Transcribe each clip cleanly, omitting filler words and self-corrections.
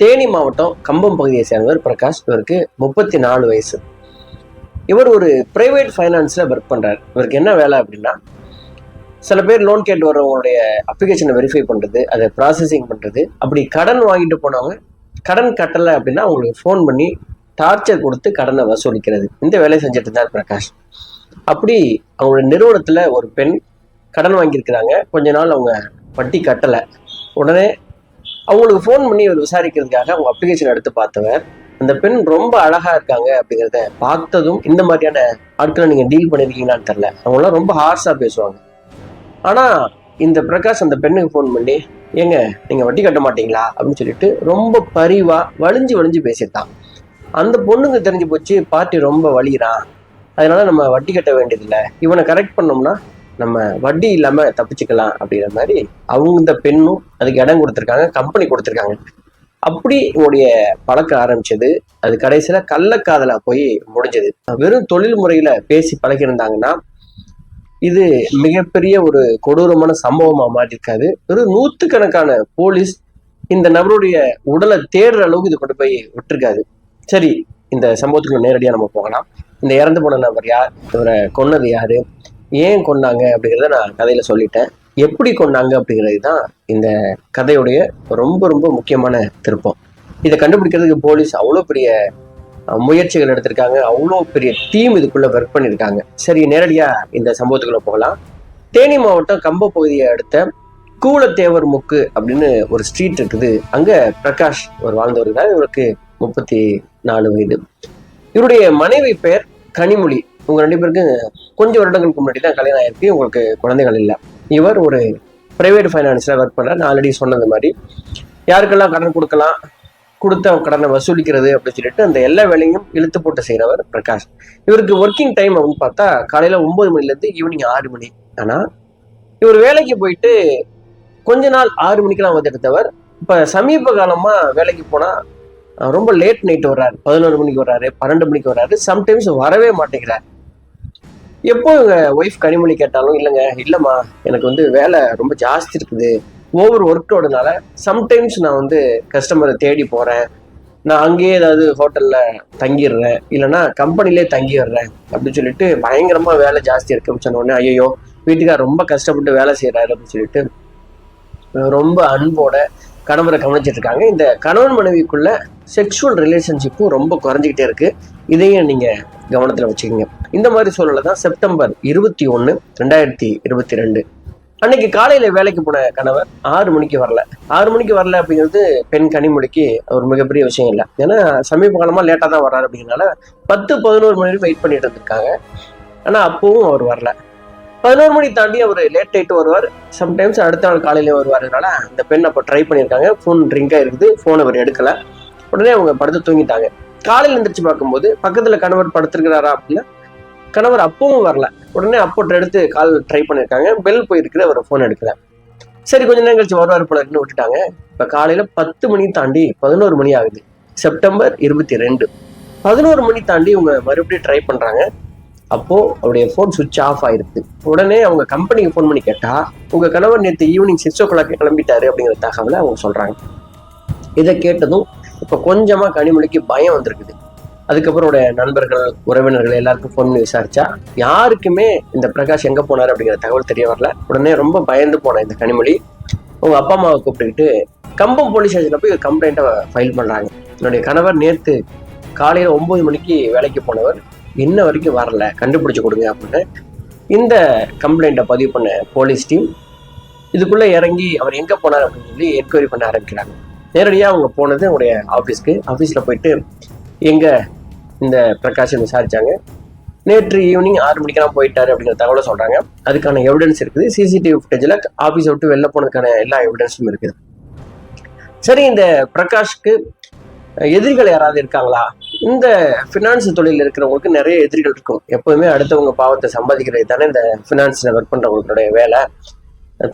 தேனி மாவட்டம் கம்பம் பகுதியை சேர்ந்தவர் பிரகாஷ். இவருக்கு 34 வயசு. இவர் ஒரு பிரைவேட் ஃபைனான்ஸில் ஒர்க் பண்ணுறாரு. இவருக்கு என்ன வேலை அப்படின்னா, சில பேர் லோன் கேட்டு வரவங்களுடைய அப்ளிகேஷனை வெரிஃபை பண்ணுறது, அதை ப்ராசஸிங் பண்ணுறது, அப்படி கடன் வாங்கிட்டு போனவங்க கடன் கட்டலை அப்படின்னா அவங்களுக்கு ஃபோன் பண்ணி டார்ச்சர் கொடுத்து கடனை வசூலிக்கிறது. இந்த வேலையை செஞ்சுட்டு இருந்தார் பிரகாஷ். அப்படி அவங்களுடைய நிறுவனத்தில் ஒரு பெண் கடன் வாங்கியிருக்கிறாங்க. கொஞ்ச நாள் அவங்க வட்டி கட்டலை. உடனே அவங்களுக்கு ஃபோன் பண்ணி இவர் விசாரிக்கிறதுக்காக அவங்க அப்ளிகேஷன் எடுத்து பார்த்தவர், அந்த பெண் ரொம்ப அழகா இருக்காங்க அப்படிங்கிறத பார்த்ததும், இந்த மாதிரியான ஆட்களை நீங்க டீல் பண்ணிருக்கீங்களான்னு தெரியல, அவங்களாம் ரொம்ப ஹார்ஷா பேசுவாங்க. ஆனா இந்த பிரகாஷ் அந்த பெண்ணுக்கு ஃபோன் பண்ணி, ஏங்க நீங்க வட்டி கட்ட மாட்டீங்களா அப்படின்னு சொல்லிட்டு ரொம்ப பரிவா வலிஞ்சு வலிஞ்சு பேசிட்டான். அந்த பொண்ணுக்கு தெரிஞ்சு போச்சு, பார்ட்டி ரொம்ப வலிகிறான், அதனால நம்ம வட்டி கட்ட வேண்டியதில்லை, இவனை கரெக்ட் பண்ணோம்னா நம்ம வட்டி இல்லாம தப்பிச்சுக்கலாம் அப்படிங்கிற மாதிரி அவங்க இந்த பெண்ணும் அதுக்கு இடம் கொடுத்துருக்காங்க, கம்பெனி கொடுத்துருக்காங்க. அப்படி உங்களுடைய பழக்கம் ஆரம்பிச்சது. அது கடைசியில கள்ளக்காதலா போய் முடிஞ்சது. வெறும் தொழில் முறையில பேசி பழகிருந்தாங்கன்னா இது மிகப்பெரிய ஒரு கொடூரமான சம்பவமா மாறியிருக்காது. வெறும் 100கணக்கான போலீஸ் இந்த நபருடைய உடலை தேடுற அளவுக்கு இது கொண்டு போய் விட்டுருக்காது. சரி, இந்த சம்பவத்துக்கு நேரடியாக நம்ம போகலாம். இந்த இறந்து போன நபர் யார், இவரை கொன்னது யாரு, ஏன் கொண்டாங்க அப்படிங்கிறத நான் கதையில சொல்லிட்டேன். எப்படி கொண்டாங்க அப்படிங்கிறது தான் இந்த கதையுடைய ரொம்ப ரொம்ப முக்கியமான திருப்பம். இதை கண்டுபிடிக்கிறதுக்கு போலீஸ் அவ்வளோ பெரிய முயற்சிகள் எடுத்திருக்காங்க, அவ்வளோ பெரிய டீம் இதுக்குள்ள ஒர்க் பண்ணியிருக்காங்க. சரி, நேரடியா இந்த சம்பவத்துக்குள்ள போகலாம். தேனி மாவட்டம் கம்ப பகுதியை அடுத்த கூலத்தேவர் முக்கு அப்படின்னு ஒரு ஸ்ட்ரீட் இருக்குது. அங்க பிரகாஷ் ஒரு வாழ்ந்து வருகிறார். இவருக்கு 34 வயது. இவருடைய மனைவி பெயர் கனிமொழி. உங்க 2 பேருக்கு கொஞ்சம் வருடங்களுக்கு முன்னாடி தான் கல்யாணம் ஆயிருக்கு. உங்களுக்கு குழந்தைகள் இல்லை. இவர் ஒரு பிரைவேட் ஃபைனான்ஸ்ல ஒர்க் பண்றார். நான் ஆல்ரெடி சொன்னது மாதிரி யாருக்கெல்லாம் கடன் கொடுக்கலாம், கொடுத்த கடனை வசூலிக்கிறது அப்படின்னு சொல்லிட்டு அந்த எல்லா வேலையும் இழுத்து போட்டு செய்யறவர் பிரகாஷ். இவருக்கு ஒர்க்கிங் டைம் அப்படின்னு பார்த்தா காலையில 9 மணிலேருந்து ஈவினிங் 6 மணி. ஆனா இவர் வேலைக்கு போயிட்டு கொஞ்ச நாள் 6 மணிக்கெல்லாம் வந்து எடுத்தவர் இப்ப சமீப காலமா வேலைக்கு போனா ரொம்ப லேட் நைட் வர்றாரு. 11 மணிக்கு வர்றாரு, 12 மணிக்கு வர்றாரு, சம்டைம்ஸ் வரவே மாட்டேங்கிறார். எப்போ எங்க ஒய்ஃப் கனிமொழி கேட்டாலும், இல்லைம்மா எனக்கு வந்து வேலை ரொம்ப ஜாஸ்தி இருக்குது, ஓவர் ஒர்க்கோடனால சம்டைம்ஸ் நான் கஸ்டமரை தேடி போறேன், நான் அங்கேயே ஏதாவது ஹோட்டல்ல தங்கிடுறேன், இல்லைன்னா கம்பெனிலே தங்கிடுறேன் அப்படின்னு சொல்லிட்டு பயங்கரமா வேலை ஜாஸ்தி இருக்கு அப்படின்னு சொன்ன உடனே, ஐயோ வீட்டுக்கார் ரொம்ப கஷ்டப்பட்டு வேலை செய்யறாரு அப்படின்னு சொல்லிட்டு ரொம்ப அன்போட கணவரை கவனிச்சிட்டு இருக்காங்க. இந்த கணவன் மனைவிக்குள்ள செக்ஷுவல் ரிலேஷன்ஷிப்பும் ரொம்ப குறைஞ்சிக்கிட்டே இருக்கு. இதையும் நீங்க கவனத்துல வச்சுக்கோங்க. இந்த மாதிரி சூழல்ல தான் செப்டம்பர் 21, 2022 அன்னைக்கு காலையில வேலைக்கு போன கணவர் 6 மணிக்கு வரல. 6 மணிக்கு வரல அப்படிங்கிறது பெண் கனிமொழிக்கு ஒரு மிகப்பெரிய விஷயம் இல்லை. ஏன்னா சமீப காலமா லேட்டா தான் வர்றாரு அப்படிங்கிறதுனால 10-11 மணி நேரம் வெயிட் பண்ணிட்டு இருந்திருக்காங்க. ஆனா அப்பவும் அவர் வரல. 11 மணி தாண்டி அவர் லேட் நைட்டு வருவார், சம்டைம்ஸ் அடுத்த நாள் காலையில வருவாருனால அந்த பெண் அப்போ ட்ரை பண்ணியிருக்காங்க. ஃபோன் ட்ரிங்காக இருக்குது, ஃபோன் அவர் எடுக்கல. உடனே அவங்க படுத்து தூங்கிட்டாங்க. காலையில் எழுந்திரிச்சு பார்க்கும்போது பக்கத்துல கணவர் படுத்திருக்கிறாரா அப்படின்னா கணவர் அப்பவும் வரல. உடனே அப்போ எடுத்து கால் ட்ரை பண்ணியிருக்காங்க, பெல் போயிருக்குது, அவர் ஃபோன் எடுக்கல. சரி, கொஞ்ச நேரம் கழிச்சு வருவார் போல இருக்குன்னு விட்டுட்டாங்க. இப்போ காலையில 10 மணி தாண்டி 11 மணி ஆகுது. செப்டம்பர் 22 11 மணி தாண்டி இவங்க மறுபடியும் ட்ரை பண்றாங்க. அப்போ அவருடைய ஃபோன் சுவிட்ச் ஆஃப் ஆயிருக்கு. உடனே அவங்க கம்பெனிக்கு ஃபோன் பண்ணி கேட்டா, உங்க கணவர் நேற்று ஈவினிங் 6 o'clock கிளம்பிட்டாரு அப்படிங்கிற தகவலை அவங்க சொல்றாங்க. இதை கேட்டதும் இப்போ கொஞ்சமா கனிமொழிக்கு பயம் வந்திருக்குது. அதுக்கப்புறம் அவருடைய நண்பர்கள், உறவினர்கள் எல்லாருக்கும் ஃபோன் பண்ணி விசாரிச்சா யாருக்குமே இந்த பிரகாஷ் எங்க போனாரு அப்படிங்கிற தகவல் தெரிய வரல. உடனே ரொம்ப பயந்து போன இந்த கனிமொழி உங்க அப்பா அம்மாவை கூப்பிட்டுக்கிட்டு கம்பம் போலீஸ் ஸ்டேஷன்ல போய் ஒரு கம்ப்ளைண்ட்டை ஃபைல் பண்றாங்க. என்னுடைய கணவர் நேற்று காலையில 9 மணிக்கு வேலைக்கு போனவர் இன்ன வரைக்கும் வரல, கண்டுபிடிச்சு கொடுங்க அப்படின்னு இந்த கம்ப்ளைண்ட்டை பதிவு பண்ண போலீஸ் டீம் இதுக்குள்ள இறங்கி அவர் எங்க போனார் அப்படின்னு சொல்லி என்கொயரி பண்ண ஆரம்பிக்கிறாங்க. நேரடியாக அவங்க போனது அவருடைய ஆஃபீஸ்ல போயிட்டு எங்க இந்த பிரகாஷன் விசாரிச்சாங்க. நேற்று ஈவினிங் 6 மணிக்கெல்லாம் போயிட்டாரு அப்படிங்கிற தகவலை சொல்றாங்க. அதுக்கான எவிடன்ஸ் இருக்குது. சிசிடிவி ஃபுட்டேஜில் ஆஃபீஸை விட்டு வெளில போனதுக்கான எல்லா எவிடன்ஸும் இருக்குது. சரி, இந்த பிரகாஷ்க்கு எதிரிகள் யாராவது இருக்காங்களா? இந்த ஃபினான்ஸ் தொழில் இருக்கிறவங்களுக்கு நிறைய எதிரிகள் இருக்கும். எப்பவுமே அடுத்தவங்க பாவத்தை சம்பாதிக்கிறது தானே இந்த ஃபினான்ஸ்ல ஒர்க் பண்றவங்களுடைய வேலை.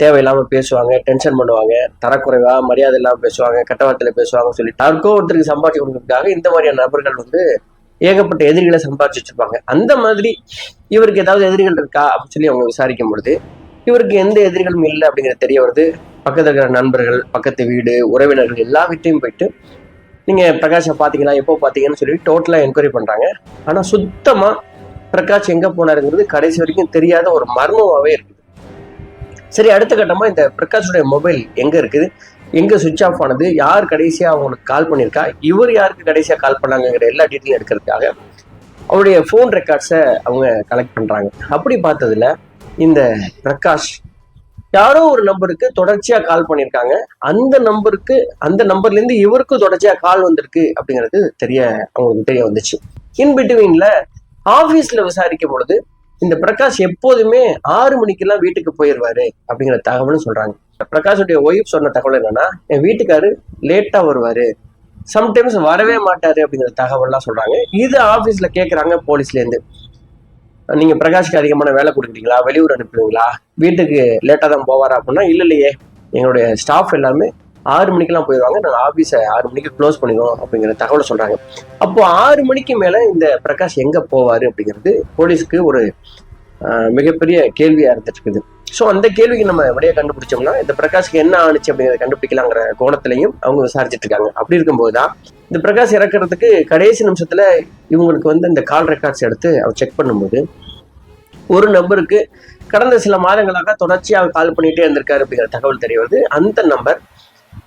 தேவையில்லாம பேசுவாங்க, டென்ஷன் பண்ணுவாங்க, தரக்குறைவா மரியாதை இல்லாமல் பேசுவாங்க, கட்டவாரத்தில் பேசுவாங்க சொல்லி யாருக்கோ ஒருத்தருக்கு சம்பாதிச்சு கொடுக்கறதுக்காக இந்த மாதிரியான நபர்கள் ஏகப்பட்ட எதிரிகளை சம்பாதிச்சு வச்சிருப்பாங்க. அந்த மாதிரி இவருக்கு ஏதாவது எதிரிகள் இருக்கா அப்படின்னு சொல்லி அவங்க விசாரிக்கும் பொழுது இவருக்கு எந்த எதிரிகளும் இல்லை அப்படிங்கிறது தெரிய வருது. பக்கத்தில் இருக்கிற நண்பர்கள், பக்கத்து வீடு, உறவினர்கள் எல்லா வீட்டையும் போயிட்டு நீங்க பிரகாஷை பாத்தீங்களா, எப்போ பாத்தீங்கன்னு சொல்லி டோட்டலா என்கொயரி பண்றாங்க. ஆனா சுத்தமா பிரகாஷ் எங்க போனாருங்கிறது கடைசி வரைக்கும் தெரியாத ஒரு மர்மமாவே இருக்குது. சரி, அடுத்த கட்டமா இந்த பிரகாஷுடைய மொபைல் எங்க இருக்குது, எங்க சுவிட்ச் ஆஃப் ஆனது, யார் கடைசியா அவங்களுக்கு கால் பண்ணியிருக்கா, இவர் யாருக்கு கடைசியா கால் பண்ணாங்கிற எல்லா டீட்டெயிலும் எடுக்கிறதுக்காக அவருடைய ஃபோன் ரெக்கார்ட்ஸை அவங்க கலெக்ட் பண்றாங்க. அப்படி பார்த்ததுல இந்த பிரகாஷ் யாரோ ஒரு நம்பருக்கு தொடர்ச்சியா கால் பண்ணியிருக்காங்க. அந்த நம்பர்ல இருந்து இவருக்கு தொடர்ச்சியா கால் வந்திருக்கு அப்படிங்கிறது அவங்களுக்கு தெரிய வந்துச்சு. இன்பிட்வீன்ல ஆபீஸ்ல விசாரிக்கும் பொழுது இந்த பிரகாஷ் எப்போதுமே 6 மணிக்கெல்லாம் வீட்டுக்கு போயிடுவாரு அப்படிங்கிற தகவலும் சொல்றாங்க. பிரகாஷுடைய ஒய்ஃப் சொன்ன தகவல் என்னன்னா, என் வீட்டுக்காரு லேட்டா வருவாரு, சம்டைம்ஸ் வரவே மாட்டாரு அப்படிங்கிற தகவல்லாம் சொல்றாங்க. இது ஆபீஸ்ல கேட்கறாங்க போலீஸ்ல இருந்து. நீங்க பிரகாஷ்க்கு அதிகமான வேலை கொடுக்குறீங்களா, வெளியூர் அனுப்புவீங்களா, வீட்டுக்கு லேட்டா தான் போவாரா அப்படின்னா, இல்லையே, எங்களுடைய ஸ்டாஃப் எல்லாமே 6 மணிக்கெல்லாம் போயிடுவாங்க, நாங்கள் ஆபீஸை 6 மணிக்கு க்ளோஸ் பண்ணிடுவோம் அப்படிங்கிற தகவலை சொல்றாங்க. அப்போ 6 மணிக்கு மேல இந்த பிரகாஷ் எங்க போவாரு அப்படிங்கிறது போலீஸ்க்கு ஒரு மிகப்பெரிய கேள்வியா இருந்துட்டு இருக்குது. ஸோ அந்த கேள்விக்கு நம்ம விடையை கண்டுபிடிச்சோம்னா இந்த பிரகாஷ்க்கு என்ன ஆணுச்சு அப்படிங்கிறத கண்டுபிடிக்கலாங்கிற கோணத்திலையும் அவங்க விசாரிச்சுட்டு இருக்காங்க. அப்படி இருக்கும்போதுதான் இந்த பிரகாஷ் இறக்குறதுக்கு கடைசி நிமிஷத்துல இவங்களுக்கு இந்த கால் ரெக்கார்ட்ஸ் எடுத்து அவர் செக் பண்ணும்போது ஒரு நம்பருக்கு கடந்த சில மாதங்களாக தொடர்ச்சியாக கால் பண்ணிட்டே இருந்திருக்காரு அப்படிங்கிற தகவல் தெரிய வருது. அந்த நம்பர்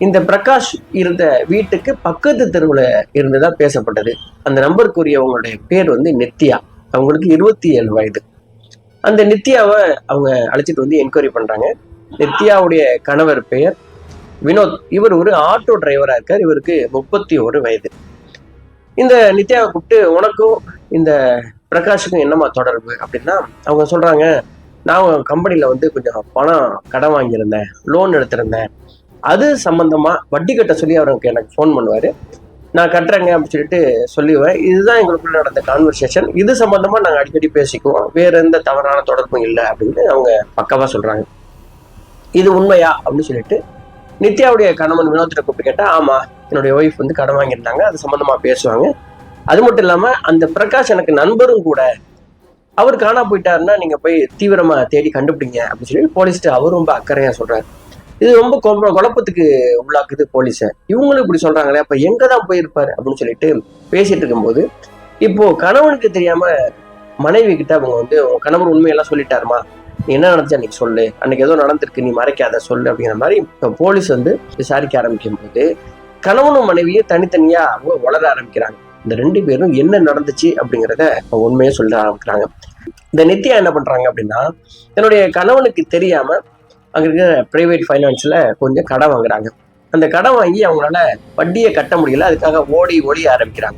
இந்த பிரகாஷ் இருந்த வீட்டுக்கு பக்கத்து தெருவில் இருந்துதான் பேசப்பட்டது. அந்த நம்பருக்குரியவங்களுடைய பேர் நித்யா. அவங்களுக்கு 27 வயது. அந்த நித்யாவை அவங்க அழைச்சிட்டு என்கொயரி பண்றாங்க. நித்யாவுடைய கணவர் பெயர் வினோத். இவர் ஒரு ஆட்டோ டிரைவரா இருக்கார். இவருக்கு 31 வயது. இந்த நித்யாவை கூப்பிட்டு, உனக்கும் இந்த பிரகாஷுக்கும் என்னமா தொடர்பு அப்படின்னா, அவங்க சொல்றாங்க, நான் கம்பெனில கொஞ்சம் பணம் கடன் வாங்கியிருந்தேன், லோன் எடுத்திருந்தேன், அது சம்பந்தமா வட்டி கட்ட சொல்லி அவருக்கு எனக்கு ஃபோன் பண்ணுவாரு, நான் கட்டுறேங்க அப்படின்னு சொல்லிட்டு சொல்லிடுவேன். இதுதான் எங்களுக்குள்ள நடந்த கான்வர்சேஷன். இது சம்பந்தமா நாங்கள் அடிக்கடி பேசிக்குவோம், வேற எந்த தவறான தொடர்பும் இல்லை அப்படின்னு அவங்க பக்காவா சொல்றாங்க. இது உண்மையா அப்படின்னு சொல்லிட்டு நித்யாவுடைய கணவன் வினோத்திட்ட கூப்பிட்டு கேட்டா, ஆமா, என்னுடைய ஒய்ஃப் கடன் வாங்கியிருந்தாங்க, அது சம்பந்தமா பேசுவாங்க. அது மட்டும் இல்லாம அந்த பிரகாஷ் எனக்கு நண்பரும் கூட, அவர் காணா போயிட்டாருன்னா நீங்க போய் தீவிரமா தேடி கண்டுபிடிங்க அப்படின்னு சொல்லி போலீஸ்ட்டு அவர் ரொம்ப அக்கறையா சொல்றாரு. இது ரொம்ப குழப்பத்துக்கு உள்ளாக்குது போலீஸ. இவங்களும் இப்படி சொல்றாங்களே, அப்ப எங்கதான் போயிருப்பாரு அப்படின்னு சொல்லிட்டு பேசிட்டு இருக்கும்போது, இப்போ கணவனுக்கு தெரியாம மனைவி கிட்ட அவங்க கணவர் உண்மையெல்லாம் சொல்லிட்டாருமா, நீ என்ன நடந்துச்சா நீ சொல்லு, அன்னைக்கு ஏதோ நடந்திருக்கு, நீ மறைக்காத சொல்லு அப்படிங்கிற மாதிரி இப்போ போலீஸ் விசாரிக்க ஆரம்பிக்கும் போது கணவனும் மனைவியும் தனித்தனியா அவங்க வளர ஆரம்பிக்கிறாங்க. இந்த 2 பேரும் என்ன நடந்துச்சு அப்படிங்கிறத உண்மையை சொல்ல ஆரம்பிக்கிறாங்க. இந்த நித்யா என்ன பண்றாங்க அப்படின்னா, தன்னுடைய கணவனுக்கு தெரியாம அங்க இருக்கிற பிரைவேட் ஃபைனான்ஸ்ல கொஞ்சம் கடன் வாங்குறாங்க. அந்த கடன் வாங்கி அவங்களால வட்டியை கட்ட முடியல, அதுக்காக ஓடி ஆரம்பிக்கிறாங்க.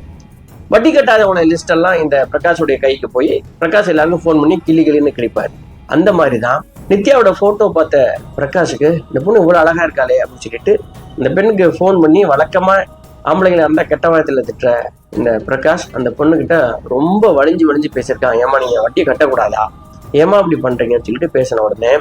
வட்டி கட்டாதவங்கள லிஸ்ட் எல்லாம் இந்த பிரகாஷுடைய கைக்கு போய் பிரகாஷ் எல்லாருக்கும் ஃபோன் பண்ணி கிளின்னு கிழிப்பாரு. அந்த மாதிரிதான் நித்யாவோட போட்டோ பார்த்த பிரகாஷுக்கு, இந்த பொண்ணு இவ்வளவு அழகா இருக்காளே அப்படின்னு சொல்லிட்டு இந்த பெண்ணுக்கு ஃபோன் பண்ணி, வழக்கமா ஆம்பளைங்களை இருந்தா கெட்ட வாரத்துல திட்டுற இந்த பிரகாஷ் அந்த பொண்ணுகிட்ட ரொம்ப வலிஞ்சு பேசியிருக்கான். ஏமா நீங்க வட்டி கட்டக்கூடாதா, ஏமா அப்படி பண்றீங்கன்னு சொல்லிட்டு பேசின உடனே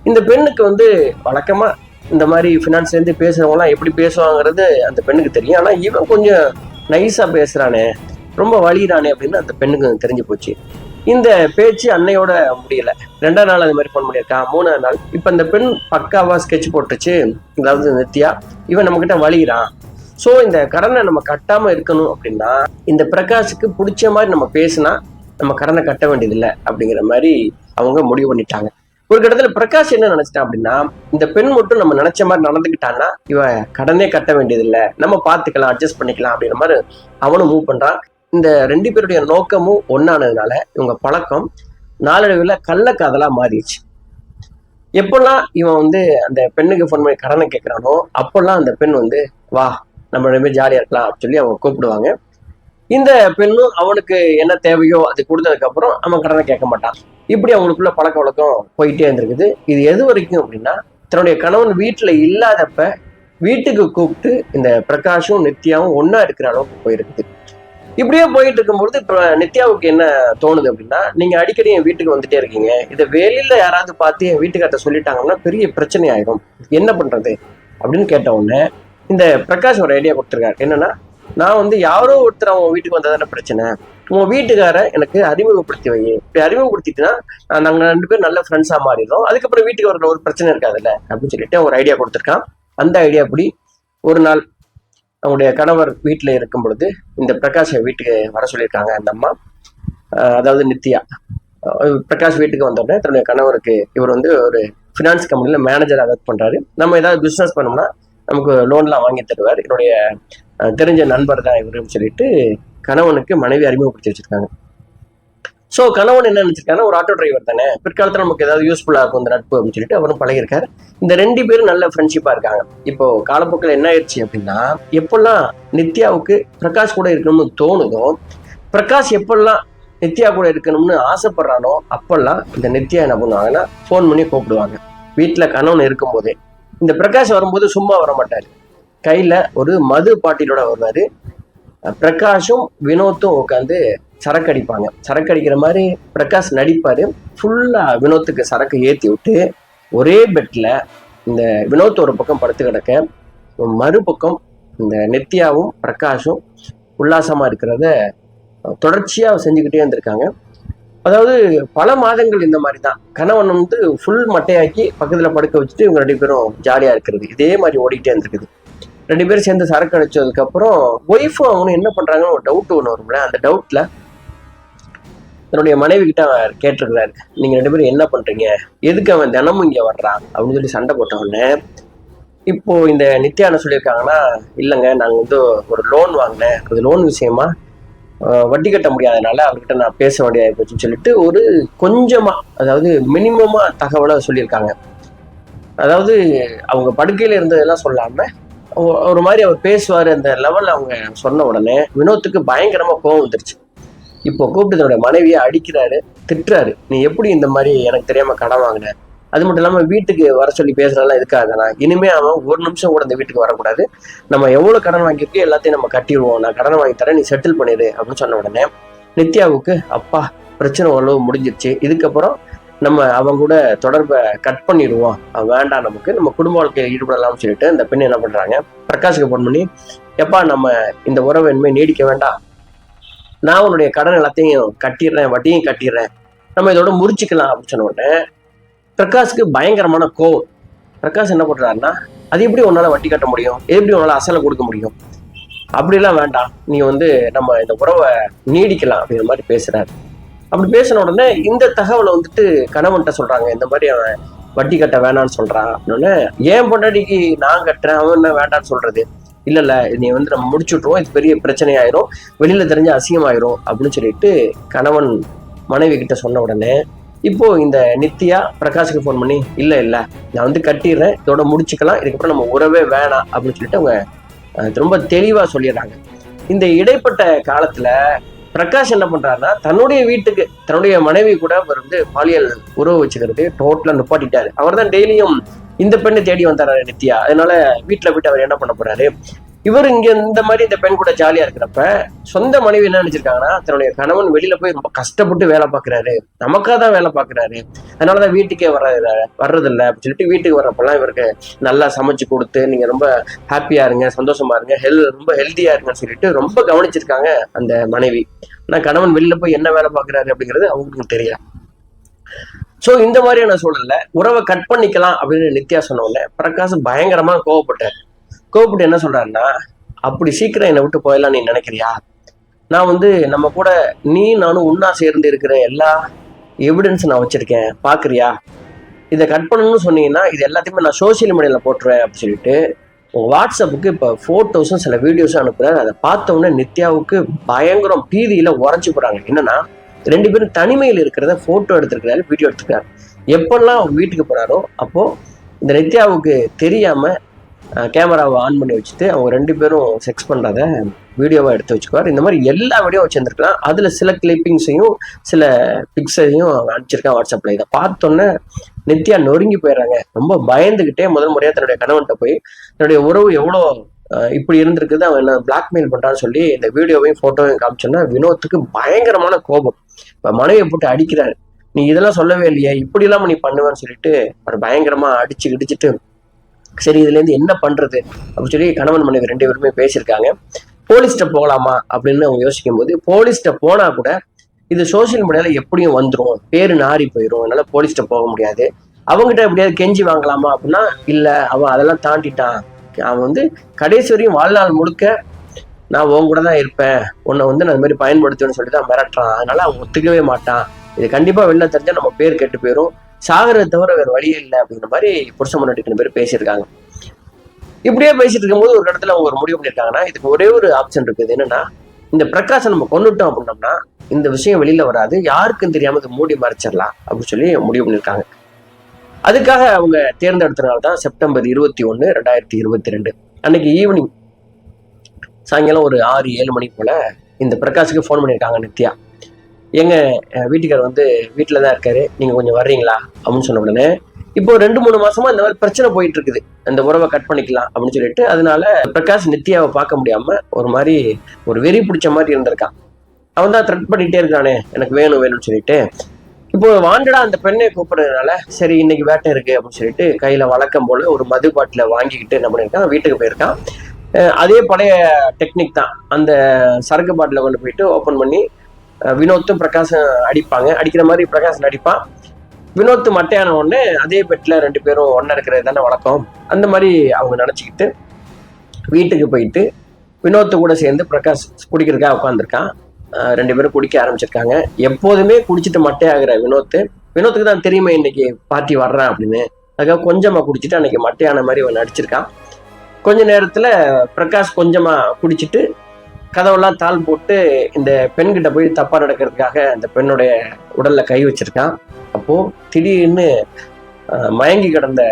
இந்த பெண்ணுக்கு வழக்கமா இந்த மாதிரி ஃபினான்ஸ்ல இருந்து பேசுறவங்க எல்லாம் எப்படி பேசுவாங்கிறது அந்த பெண்ணுக்கு தெரியும். ஆனா இவன் கொஞ்சம் நைஸா பேசுறானே, ரொம்ப வலிறானே அப்படின்னு அந்த பெண்ணுக்கு தெரிஞ்சு போச்சு. இந்த பேச்சு அன்னையோட முடியல. 2ஆம் நாள் அது மாதிரி ஃபோன் பண்ணியிருக்கான். 3ஆம் நாள் இப்ப இந்த பெண் பக்காவா ஸ்கெட்ச் போட்டுச்சு. அதாவது நித்யா, இவன் நம்ம கிட்ட வலிகிறான், ஸோ இந்த கடனை நம்ம கட்டாம இருக்கணும் அப்படின்னா இந்த பிரகாஷுக்கு பிடிச்ச மாதிரி நம்ம பேசினா நம்ம கடனை கட்ட வேண்டியதில்லை அப்படிங்கிற மாதிரி அவங்க முடிவு பண்ணிட்டாங்க. ஒரு கட்டத்துல பிரகாஷ் என்ன நினைச்சிட்டான் அப்படின்னா, இந்த பெண் மட்டும் நம்ம நினைச்ச மாதிரி நடந்துக்கிட்டான்னா இவ கடனே கட்ட வேண்டியதில்லை, நம்ம பார்த்துக்கலாம், அட்ஜஸ்ட் பண்ணிக்கலாம் அப்படிங்கிற மாதிரி அவனும் மூவ் பண்றான். இந்த 2 பேருடைய நோக்கமும் ஒன்னானதுனால இவங்க பழக்கம் நாளடைவில் கள்ளக்காதலா மாறிடுச்சு. எப்பெல்லாம் இவன் அந்த பெண்ணுக்கு ஃபோன் பண்ணி கடனை கேட்கிறானோ அப்பெல்லாம் அந்த பெண் வா நம்ம 2 பேரும் ஜாலியா இருக்கலாம் அப்படின்னு சொல்லி அவங்க கூப்பிடுவாங்க. இந்த பெண்ணும் அவனுக்கு என்ன தேவையோ அது கொடுத்ததுக்கு அப்புறம் அவன் கடனை கேட்க மாட்டான். இப்படி அவங்களுக்குள்ள பழக்க வழக்கம் போயிட்டே இருந்திருக்குது. இது எது வரைக்கும் அப்படின்னா, தன்னுடைய கணவன் வீட்டுல இல்லாதப்ப வீட்டுக்கு கூப்பிட்டு இந்த பிரகாஷும் நித்யாவும் ஒன்னா இருக்கிற அளவுக்கு போயிருக்குது. இப்படியே போயிட்டு இருக்கும்போது இப்ப நித்யாவுக்கு என்ன தோணுது அப்படின்னா, நீங்க அடிக்கடி என் வீட்டுக்கு வந்துட்டே இருக்கீங்க, இதை வெளியில யாராவது பார்த்து என் வீட்டுக்கார்ட்ட சொல்லிட்டாங்கன்னா பெரிய பிரச்சனை ஆயிடும், என்ன பண்றது அப்படின்னு கேட்ட உடனே இந்த பிரகாஷ் ஒரு ஐடியா கொடுத்துருக்காரு. என்னன்னா, நான் யாரோ ஒருத்தர் அவன் வீட்டுக்கு வந்ததான பிரச்சனை, உன் வீட்டுக்கார எனக்கு அறிமுகப்படுத்தி வை, இப்படி அறிமுகப்படுத்திட்டுனா நாங்க 2 பேரும் நல்ல ஃப்ரெண்ட்ஸா மாறிடுறோம், அதுக்கப்புறம் வீட்டுக்கு வர ஒரு பிரச்சனை இருக்காதுல்ல அப்படின்னு சொல்லிட்டு ஒரு ஐடியா கொடுத்துருக்கான். அந்த ஐடியா அப்படி ஒரு நாள் அவங்களுடைய கணவர் வீட்டில் இருக்கும் பொழுது இந்த பிரகாஷை வீட்டுக்கு வர சொல்லியிருக்காங்க அந்த அம்மா. அதாவது நித்யா. பிரகாஷ் வீட்டுக்கு வந்தோடனே தன்னுடைய கணவருக்கு இவர் வந்து ஒரு ஃபினான்ஸ் கம்பெனியில் மேனேஜராக ஒர்க் பண்ணுறாரு. நம்ம ஏதாவது பிஸ்னஸ் பண்ணோம்னா நமக்கு லோன்லாம் வாங்கி தருவார், என்னுடைய தெரிஞ்ச நண்பர் தான் இவருன்னு சொல்லிட்டு கணவனுக்கு மனைவி அறிமுகப்படுத்தி வச்சிருக்காங்க. ஸோ கணவன் என்ன நினைச்சிருக்காங்கன்னா, ஒரு ஆட்டோ டிரைவர் தானே, பிற்காலத்தில் நமக்கு ஏதாவது யூஸ்ஃபுல்லாக இருக்கும் இந்த நட்பு அப்படின்னு சொல்லிட்டு அவரும் பழகிருக்காரு. இந்த 2 பேரும் நல்ல ஃப்ரெண்ட்ஷிப்பாக இருக்காங்க. இப்போ காலப்போக்கில் என்ன ஆயிடுச்சு அப்படின்னா, எப்பெல்லாம் நித்யாவுக்கு பிரகாஷ் கூட இருக்கணும்னு தோணுதோ, பிரகாஷ் எப்பெல்லாம் நித்யா கூட இருக்கணும்னு ஆசைப்படுறானோ அப்பெல்லாம் இந்த நித்யா என்ன பண்ணுவாங்கன்னா ஃபோன் பண்ணி கூப்பிடுவாங்க. வீட்டில் கணவன் இருக்கும்போதே இந்த பிரகாஷ் வரும்போது சும்மா வர மாட்டாரு, கையில ஒரு மது பாட்டிலோட வருவாரு. பிரகாஷும் வினோத்தும் உட்காந்து சரக்கு அடிப்பாங்க. சரக்கு அடிக்கிற மாதிரி பிரகாஷ் நடிப்பாரு. ஃபுல்லா வினோத்துக்கு சரக்கு ஏற்றி விட்டு ஒரே பெட்ல இந்த வினோத் ஒரு பக்கம் படுத்து கிடக்க, மறுபக்கம் இந்த நித்யாவும் பிரகாஷும் உல்லாசமா இருக்கிறத தொடர்ச்சியா செஞ்சுக்கிட்டே இருந்திருக்காங்க. அதாவது பல மாதங்கள் இந்த மாதிரி தான். கணவன் வந்து ஃபுல் மட்டையாக்கி பக்கத்துல படுக்க வச்சுட்டு இவங்க 2 பேரும் ஜாலியா இருக்கிறது இதே மாதிரி ஓடிக்கிட்டே இருந்திருக்குது. 2 பேரும் சேர்ந்து சரக்கு அடிச்சதுக்கு அப்புறம் ஒய்ஃபும் அவனும் என்ன பண்றாங்கன்னு ஒரு டவுட் ஒன்று வரும்ல. அந்த டவுட்ல தன்னுடைய மனைவி கிட்ட அவர் கேட்டிருக்கிறாரு, நீங்க 2 பேரும் என்ன பண்றீங்க, எதுக்கு அவன் தினமும் இங்க வர்றான் அப்படின்னு சொல்லி சண்டை போட்ட உடனே இப்போ இந்த நித்யா என்ன சொல்லியிருக்காங்கன்னா, இல்லைங்க நாங்க வந்து ஒரு லோன் வாங்கினேன், அது லோன் விஷயமா வட்டி கட்ட முடியாதனால அவர்கிட்ட நான் பேச வேண்டியது போச்சுன்னு சொல்லிட்டு ஒரு கொஞ்சமா, அதாவது மினிமமா தகவலை சொல்லியிருக்காங்க. அதாவது அவங்க படுக்கையில இருந்ததெல்லாம் சொல்லாம ஒரு மாதிரி அவர் பேசுவாரு அந்த லெவல்ல அவங்க சொன்ன உடனே வினோத்துக்கு பயங்கரமா கோவம் வந்துருச்சு. இப்போ கூப்பிட்டு தன்னுடைய மனைவியை அடிக்கிறாரு, திட்டுறாரு, நீ எப்படி இந்த மாதிரி எனக்கு தெரியாம கடன் வாங்கின, அது மட்டும் இல்லாம வீட்டுக்கு வர சொல்லி பேசுறதெல்லாம் இதுக்காகனா, இனிமே அவன் ஒரு நிமிஷம் கூட இந்த வீட்டுக்கு வரக்கூடாது, நம்ம எவ்வளவு கடன் வாங்கியிருக்கோ எல்லாத்தையும் நம்ம கட்டிடுவோம், நான் கடன் வாங்கி தரேன், நீ செட்டில் பண்ணிடு அப்படின்னு சொன்ன உடனே நித்யாவுக்கு அப்பா பிரச்சனை ஓரளவு முடிஞ்சிருச்சு, இதுக்கப்புறம் நம்ம அவங்க கூட தொடர்பை கட் பண்ணிடுவோம், வேண்டாம் நமக்கு, நம்ம குடும்ப வாழ்க்கையில் ஈடுபடலாம்னு சொல்லிட்டு இந்த பெண் என்ன பண்றாங்க, பிரகாஷுக்கு ஃபோன் பண்ணி, எப்பா நம்ம இந்த உறவை இனிமே நீடிக்க வேண்டாம், நான் உன்னுடைய கடன் எல்லாத்தையும் கட்டிடுறேன், வட்டியும் கட்டிடுறேன், நம்ம இதோட முறிச்சுக்கலாம் அப்படின்னு சொன்ன உடனே பிரகாஷுக்கு பயங்கரமான கோவம். பிரகாஷ் என்ன பண்றாருன்னா, அது எப்படி உன்னால வட்டி கட்ட முடியும், எப்படி உன்னால அசலை கொடுக்க முடியும், அப்படிலாம் வேண்டாம், நீ வந்து நம்ம இந்த உறவை நீடிக்கலாம் அப்படிங்கிற மாதிரி பேசுறாரு. அப்படி பேசின உடனே இந்த தகவலை வந்துட்டு கணவன்கிட்ட சொல்றாங்க, இந்த மாதிரி அவன் வட்டி கட்ட வேணான்னு சொல்றான் அப்படின்னு. ஏன் பொண்டாட்டிக்கு நான் கட்டுறேன், அவன் என்ன வேண்டான்னு சொல்றது, இல்ல நீ வந்து நம்ம முடிச்சுட்ருவோம், இது பெரிய பிரச்சனையாயிரும், வெளியில தெரிஞ்ச அசிங்கமாயிரும் அப்படின்னு சொல்லிட்டு கணவன் மனைவி கிட்ட சொன்ன உடனே இப்போ இந்த நித்யா பிரகாஷுக்கு ஃபோன் பண்ணி, இல்ல நான் வந்து கட்டிடுறேன், இதோட முடிச்சுக்கலாம், இதுக்கப்புறம் நம்ம உறவே வேணாம் அப்படின்னு சொல்லிட்டு அவங்க ரொம்ப தெளிவா சொல்லிடுறாங்க. இந்த இடைப்பட்ட காலத்துல பிரகாஷ் என்ன பண்றாருன்னா, தன்னுடைய வீட்டுக்கு தன்னுடைய மனைவி கூட அவர் வந்து பாலியல் உறவு வச்சுக்கிறது டோட்டலா நிப்பாட்டிட்டாரு. அவர் தான் டெய்லியும் இந்த பெண்ணை தேடி வந்தாரு நித்யா. அதனால வீட்டுல போயிட்டு அவர் என்ன பண்ண போறாரு, இவர் இங்க இந்த மாதிரி இந்த பெண் கூட ஜாலியா இருக்கிறப்ப சொந்த மனைவி என்ன நினைச்சிருக்காங்கன்னா, தன்னுடைய கணவன் வெளியில போய் ரொம்ப கஷ்டப்பட்டு வேலை பார்க்கறாரு, நமக்காக தான் வேலை பார்க்கறாரு, அதனாலதான் வீட்டுக்கே வர்றதில்லை அப்படின்னு சொல்லிட்டு வீட்டுக்கு வர்றப்பெல்லாம் இவருக்கு நல்லா சமைச்சு கொடுத்து, நீங்க ரொம்ப ஹாப்பியா இருங்க, சந்தோஷமா இருங்க, ரொம்ப ஹெல்த்தியா இருங்கன்னு சொல்லிட்டு ரொம்ப கவனிச்சிருக்காங்க அந்த மனைவி. ஆனா கணவன் வெளியில போய் என்ன வேலை பார்க்கறாரு அப்படிங்கிறது அவங்களுக்கு தெரியல. சோ இந்த மாதிரியான சூழல்ல உறவை கட் பண்ணிக்கலாம் அப்படின்னு நித்யா சொன்ன உடனே பிரகாஷ் பயங்கரமா கோவப்பட்டு என்ன சொல்றாருன்னா, அப்படி சீக்கிரம் என்னை விட்டு போயிடலாம் நீ நினைக்கிறியா, நான் வந்து நம்ம கூட நீ நானும் ஒன்னா சேர்ந்து இருக்கிற எல்லா எவிடன்ஸ் நான் வச்சிருக்கேன் பாக்குறியா, இதை கட் பண்ணணும்னு சொன்னீங்கன்னா இது எல்லாத்தையுமே நான் சோசியல் மீடியால போட்டுருவேன் அப்படின்னு சொல்லிட்டு உங்க வாட்ஸ்அப்புக்கு இப்ப போட்டோஸும் சில வீடியோஸும் அனுப்புறாரு. அதை பார்த்த உடனே நித்யாவுக்கு பயங்கரம் பீதியில உரைச்சு போறாங்க. என்னன்னா 2 பேரும் தனிமையில் இருக்கிறத போட்டோ எடுத்திருக்கிறாரு, வீடியோ எடுத்துக்கிறாரு. எப்பெல்லாம் அவங்க வீட்டுக்கு போறாரோ அப்போ இந்த நித்யாவுக்கு தெரியாம கேமராவை ஆன் பண்ணி வச்சுட்டு அவங்க 2 பேரும் செக்ஸ் பண்றத வீடியோவா எடுத்து வச்சுக்குவார். இந்த மாதிரி எல்லா வீடியோ வச்சிருந்துருக்கலாம். அதுல சில கிளிப்பிங்ஸையும் சில பிக்சரையும் அனுப்பிச்சிருக்கான் வாட்ஸ்அப்ல. இதை பார்த்தோன்னே நித்யா நொறுங்கி போயிடுறாங்க. ரொம்ப பயந்துகிட்டே முதல் முறையா தன்னுடைய கணவன்கிட்ட போய் தன்னுடைய உறவு எவ்வளோ இப்படி இருந்திருக்குது, அவன் என்ன பிளாக்மெயில் பண்றான்னு சொல்லி இந்த வீடியோவையும் போட்டோவையும் காமிச்சோன்னா வினோத்துக்கு பயங்கரமான கோபம். இப்ப மனைவியை போட்டு அடிக்கிறாரு, நீ இதெல்லாம் சொல்லவே இல்லையே, இப்படி இல்லாம நீ பண்ணுவேன்னு சொல்லிட்டு அவர் பயங்கரமா இடிச்சிட்டு சரி இதுல இருந்து என்ன பண்றது அப்படின்னு சொல்லி கணவன் மனைவி 2 பேருமே பேசியிருக்காங்க. போலீஸ்ட போகலாமா அப்படின்னு அவங்க யோசிக்கும் போது, போலீஸ்ட போனா கூட இது சோசியல் மீடியால எப்படியும் வந்துடும், பேரு நாரி போயிடும், அதனால போலீஸ்ட போக முடியாது. அவங்ககிட்ட எப்படியாவது கெஞ்சி வாங்கலாமா அப்படின்னா, இல்ல அவன் அதெல்லாம் தாண்டிட்டான், அவன் வந்து கடைசி வரையும் வாழ்நாள் முழுக்க நான் உன் கூட தான் இருப்பேன், உன்னை வந்து நான் இந்த மாதிரி பயன்படுத்துவேன்னு சொல்லி தான் மிரட்டுறான். அதனால அவன் ஒத்துக்கவே மாட்டான். இது கண்டிப்பா வெளில தெரிஞ்சா நம்ம பேர் கெட்டு போயிடும், சாகிறத தவிர வேற வழியே இல்லை அப்படிங்கிற மாதிரி புருஷ முன்னாடி பேர் பேசியிருக்காங்க. இப்படியே பேசிட்டு இருக்கும்போது ஒரு இடத்துல அவங்க ஒரு முடிவு பண்ணியிருக்காங்கன்னா, இதுக்கு ஒரே ஒரு ஆப்ஷன் இருக்குது. என்னன்னா, இந்த பிரகாஷை நம்ம கொண்டுட்டோம் அப்படின்னோம்னா இந்த விஷயம் வெளியில வராது, யாருக்கும் தெரியாம இதை மூடி மறைச்சிடலாம் அப்படின்னு சொல்லி முடிவு பண்ணியிருக்காங்க. அதுக்காக அவங்க தேர்ந்தெடுத்தனால தான் செப்டம்பர் 21, 2022 அன்னைக்கு ஈவினிங் சாயங்காலம் ஒரு 6-7 மணி போல இந்த பிரகாஷுக்கு ஃபோன் பண்ணியிருக்காங்க நித்யா. எங்க வீட்டுக்காரர் வந்து வீட்டில் தான் இருக்காரு, நீங்க கொஞ்சம் வர்றீங்களா அப்படின்னு சொன்ன உடனே, இப்போ 2-3 மாசமா இந்த மாதிரி பிரச்சனை போயிட்டு இருக்குது, அந்த உறவை கட் பண்ணிக்கலாம் அப்படின்னு சொல்லிட்டு, அதனால பிரகாஷ் நித்யாவை பார்க்க முடியாம ஒரு மாதிரி ஒரு வெறி பிடிச்ச மாதிரி இருந்திருக்கான். அவன் தான் த்ரெட் பண்ணிட்டே இருக்கானே எனக்கு வேணும் வேணும்னு சொல்லிட்டு. இப்போ வாண்டடா அந்த பெண்ணை கூப்பிடுறதுனால சரி இன்னைக்கு வேட்டை இருக்கு அப்படின்னு சொல்லிட்டு கையில வழக்கம் போல ஒரு மது பாட்டில வாங்கிக்கிட்டு என்ன பண்ணியிருக்கான், வீட்டுக்கு போயிருக்கான். அதே பழைய டெக்னிக் தான், அந்த சரக்கு பாட்டில கொண்டு போயிட்டு ஓப்பன் பண்ணி வினோத்தும் பிரகாஷம் அடிப்பாங்க, அடிக்கிற மாதிரி பிரகாஷ் நடிப்பான். வினோத் மட்டையான உடனே அதே பெட்ல 2 பேரும் ஒன்னா இருக்கிறது தானே வழக்கம். அந்த மாதிரி அவங்க நினைச்சுக்கிட்டு வீட்டுக்கு போயிட்டு வினோத்து கூட சேர்ந்து பிரகாஷ் குடிக்கிறதுக்காக உட்காந்துருக்கான். 2 பேரும் குடிக்க ஆரம்பிச்சிருக்காங்க. எப்போதுமே குடிச்சிட்டு மட்டையாகிற வினோத்துக்கு தான் தெரியுமே இன்னைக்கு பார்ட்டி வர்றான் அப்படின்னு, அதுக்காக கொஞ்சமா குடிச்சிட்டு அன்னைக்கு மட்டையான மாதிரி அவன் நடிச்சிருக்கான். கொஞ்ச நேரத்துல பிரகாஷ் கொஞ்சமா குடிச்சிட்டு கதவெல்லாம் தாள் போட்டு இந்த பெண்கிட்ட போய் தப்பா நடக்கிறதுக்காக அந்த பெண்ணுடைய உடல்ல கை வச்சிருக்கான். அப்போ திடீர்னு மயங்கி கிடந்த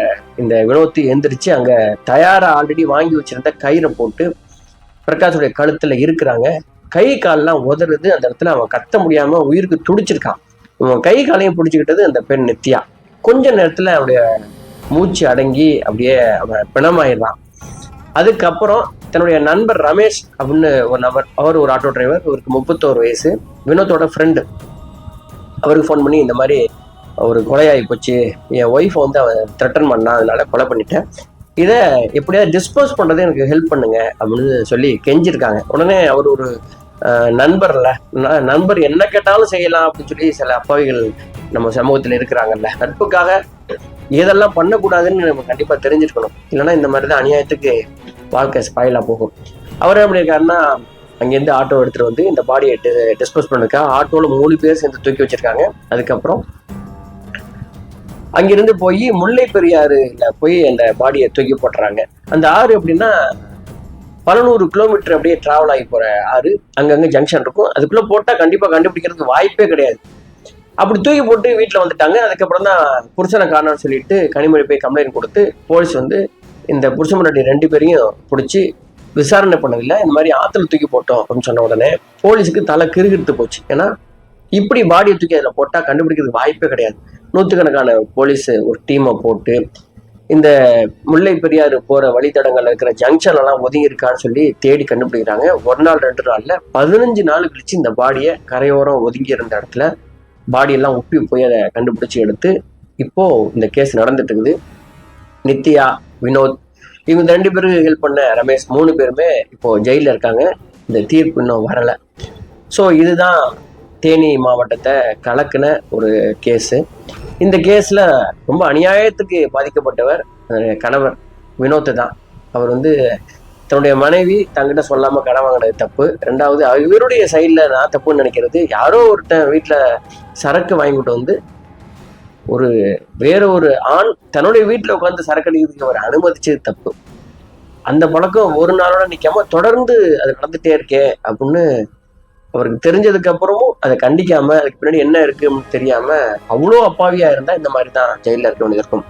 இந்த வினோத்து எந்திரிச்சு அங்க தயாரா ஆல்ரெடி வாங்கி வச்சிருந்த கயிறை போட்டு பிரகாஷுடைய கழுத்துல இருக்கிறாங்க. கை கால்லாம் உதறுது. அந்த இடத்துல அவன் கத்த முடியாம உயிருக்கு துடிச்சிருக்கான். அவன் கை காலையும் பிடிச்சுக்கிட்டது அந்த பெண் நித்யா. கொஞ்ச நேரத்துல அவனுடைய மூச்சு அடங்கி அப்படியே அவன் பிணமாயிடுறான். அதுக்கப்புறம் தன்னுடைய நண்பர் ரமேஷ் அப்படின்னு ஒரு நபர், அவர் ஒரு ஆட்டோ டிரைவர், அவருக்கு 31 வயசு, வினோத்தோட ஃப்ரெண்டு, அவருக்கு ஃபோன் பண்ணி இந்த மாதிரி ஒரு கொலையாகி போச்சு, என் ஒய்ஃபை வந்து அவன் த்ரெட்டன் பண்ணான், அதனால கொலை பண்ணிட்டேன், இதை எப்படியாவது டிஸ்போஸ் பண்ணுறது எனக்கு ஹெல்ப் பண்ணுங்க அப்படின்னு சொல்லி கெஞ்சிருக்காங்க. உடனே அவர் ஒரு நண்பர் என்ன கேட்டாலும் செய்யலாம் அப்படின்னு சொல்லி சில அப்பாவிகள் நம்ம சமூகத்தில் இருக்கிறாங்கல்ல, நட்புக்காக ஏதெல்லாம் பண்ணக்கூடாதுன்னு நம்ம கண்டிப்பாக தெரிஞ்சிருக்கணும். இல்லைன்னா இந்த மாதிரி தான் அநியாயத்துக்கு வாழ்க்கை ஸ்பாயிலாக போகும். அவர் எப்படி இருக்காருன்னா, அங்கேருந்து ஆட்டோ எடுத்துகிட்டு வந்து இந்த பாடியை டிஸ்போஸ் பண்ணிருக்கா. ஆட்டோவில் 3 பேர் சேர்ந்து தூக்கி வச்சிருக்காங்க. அதுக்கப்புறம் அங்கிருந்து போய் முல்லை பெரியாறுல போய் அந்த பாடியை தூக்கி போட்டுறாங்க. அந்த ஆறு எப்படின்னா பல 100 கிலோமீட்டர் அப்படியே டிராவல் ஆகி போற ஆறு. அங்கங்க ஜங்ஷன் இருக்கும், அதுக்குள்ள போட்டா கண்டிப்பா கண்டுபிடிக்கிறதுக்கு வாய்ப்பே கிடையாது. அப்படி தூக்கி போட்டு வீட்டுல வந்துட்டாங்க. அதுக்கப்புறம் தான் புருஷனை காணோம்னு சொல்லிட்டு கனிமொழி போய் கம்ப்ளைண்ட் கொடுத்து போலீஸ் வந்து இந்த புருஷ முன்னாடி 2 பேரையும் பிடிச்சி விசாரணை பண்ணதில்லை, இந்த மாதிரி ஆத்துல தூக்கி போட்டோம் அப்படின்னு சொன்ன உடனே போலீஸுக்கு தலை கிறுகிட்டு போச்சு. ஏன்னா இப்படி பாடியை தூக்கி அதில் போட்டா கண்டுபிடிக்கிறதுக்கு வாய்ப்பே கிடையாது. 100கணக்கான போலீஸ் ஒரு டீமை போட்டு இந்த முல்லை பெரியாறு போற வழித்தடங்கள்ல இருக்கிற ஜங்ஷன் எல்லாம் ஒதுங்கி இருக்கான்னு சொல்லி தேடி கண்டுபிடிக்கிறாங்க. 1 நாள் 2 நாள்ல 15 நாள் கழிச்சு இந்த பாடியை கரையோரம் ஒதுங்கி இருந்த இடத்துல பாடியெல்லாம் உப்பி போய் அதை கண்டுபிடிச்சு எடுத்து இப்போ இந்த கேஸ் நடந்துட்டு இருக்குது. நித்யா, வினோத், இவங்க 2 பேருக்கு ஹெல்ப் பண்ண ரமேஷ், 3 பேருமே இப்போ ஜெயில இருக்காங்க. இந்த தீர்ப்பு இன்னும் வரல. ஸோ இதுதான் தேனி மாவட்டத்தை கலக்கின ஒரு கேஸு. இந்த கேஸில் ரொம்ப அநியாயத்துக்கு பாதிக்கப்பட்டவர் கணவர் வினோத் தான். அவர் வந்து தன்னுடைய மனைவி தங்கிட்ட சொல்லாமல் கடன் வாங்கினது தப்பு. 2வது இவருடைய சைடில் நான் தப்புன்னு நினைக்கிறது, யாரோ ஒருத்தன் வீட்டில் சரக்கு வாங்கிட்டு வந்து வேற ஒரு ஆண் தன்னுடைய வீட்டில் உட்காந்து சரக்கு அடிக்கிறதுக்கு அவர் அனுமதிச்சது தப்பு. அந்த பழக்கம் ஒரு நாளோட நிற்காம தொடர்ந்து அது நடந்துகிட்டே இருக்கே அப்படின்னு அவருக்கு தெரிஞ்சதுக்கு அப்புறமும் அதை கண்டிக்காம அதுக்கு பின்னாடி என்ன இருக்குன்னு தெரியாம அவ்வளோ அப்பாவியா இருந்தா இந்த மாதிரி தான் ஜெயிலில் இருக்க வேண்டியது இருக்கும்.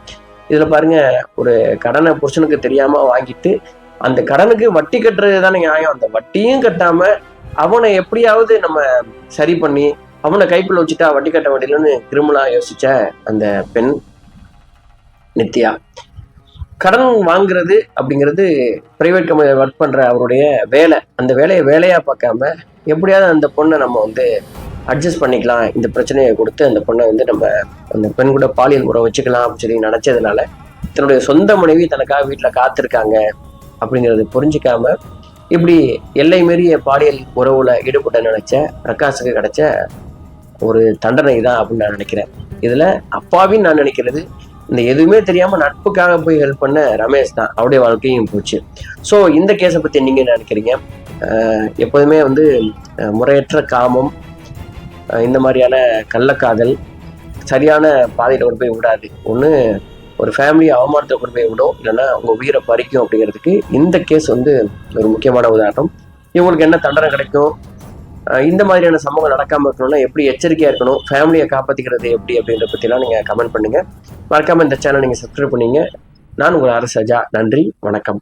இதுல பாருங்க, ஒரு கடனை புருஷனுக்கு தெரியாம வாங்கிட்டு அந்த கடனுக்கு வட்டி கட்டுறது தானே நியாயம். அந்த வட்டியும் கட்டாம அவனை எப்படியாவது நம்ம சரி பண்ணி அவனை கைக்குள்ள வச்சுட்டா வட்டி கட்ட வேண்டியதுன்னு கிரிமினலா யோசிச்ச அந்த பெண் நித்யா. கடன் வாங்குறது அப்படிங்கிறது பிரைவேட் கம்பெனி ஒர்க் பண்ற அவருடைய வேலை. அந்த வேலையை வேலையா பார்க்காம எப்படியாவது அந்த பொண்ணை நம்ம வந்து அட்ஜஸ்ட் பண்ணிக்கலாம், இந்த பிரச்சனையை கொடுத்து அந்த பொண்ணை வந்து நம்ம அந்த பெண் கூட பாலியல் உறவு வச்சுக்கலாம் அப்படின்னு சொல்லி நினைச்சதுனால தன்னுடைய சொந்த மனைவி தனக்காக வீட்டில் காத்திருக்காங்க அப்படிங்கிறது புரிஞ்சிக்காம இப்படி எல்லை மீறிய பாலியல் உறவுல ஈடுபட்ட நினைச்ச பிரகாஷுக்கு கிடைச்ச ஒரு தண்டனை தான் அப்படின்னு நான் நினைக்கிறேன். இதுல அப்பாவின்னு நான் நினைக்கிறது இந்த எதுவுமே தெரியாம நட்புக்காக போய் ஹெல்ப் பண்ண ரமேஷ் தான் அவருடைய வாழ்க்கையும் போச்சு. ஸோ இந்த கேஸை பத்தி நீங்க என்ன நினைக்கிறீங்க? எப்போதுமே வந்து முறையற்ற காமம், இந்த மாதிரியான கள்ளக்காதல் சரியான பாதையில கொண்டு போய் விடாது. ஒன்று ஒரு ஃபேமிலியை அவமானத்தை கொண்டு போய் விடும், இல்லைன்னா உங்க உயிரை பறிக்கும். அப்படிங்கிறதுக்கு இந்த கேஸ் வந்து ஒரு முக்கியமான உதாரணம். இவங்களுக்கு என்ன தண்டனை கிடைக்கும், இந்த மாதிரியான சம்பவங்கள் நடக்காம இருக்கணும்னா எப்படி எச்சரிக்கையா இருக்கணும், ஃபேமிலியை காப்பாத்திக்கிறது எப்படி அப்படின்றத பத்திலாம் நீங்க கமெண்ட் பண்ணுங்க. மறக்காம இந்த சேனல் நீங்க சப்ஸ்கிரைப் பண்ணீங்க. நான் உங்கள் அரசஜா. நன்றி, வணக்கம்.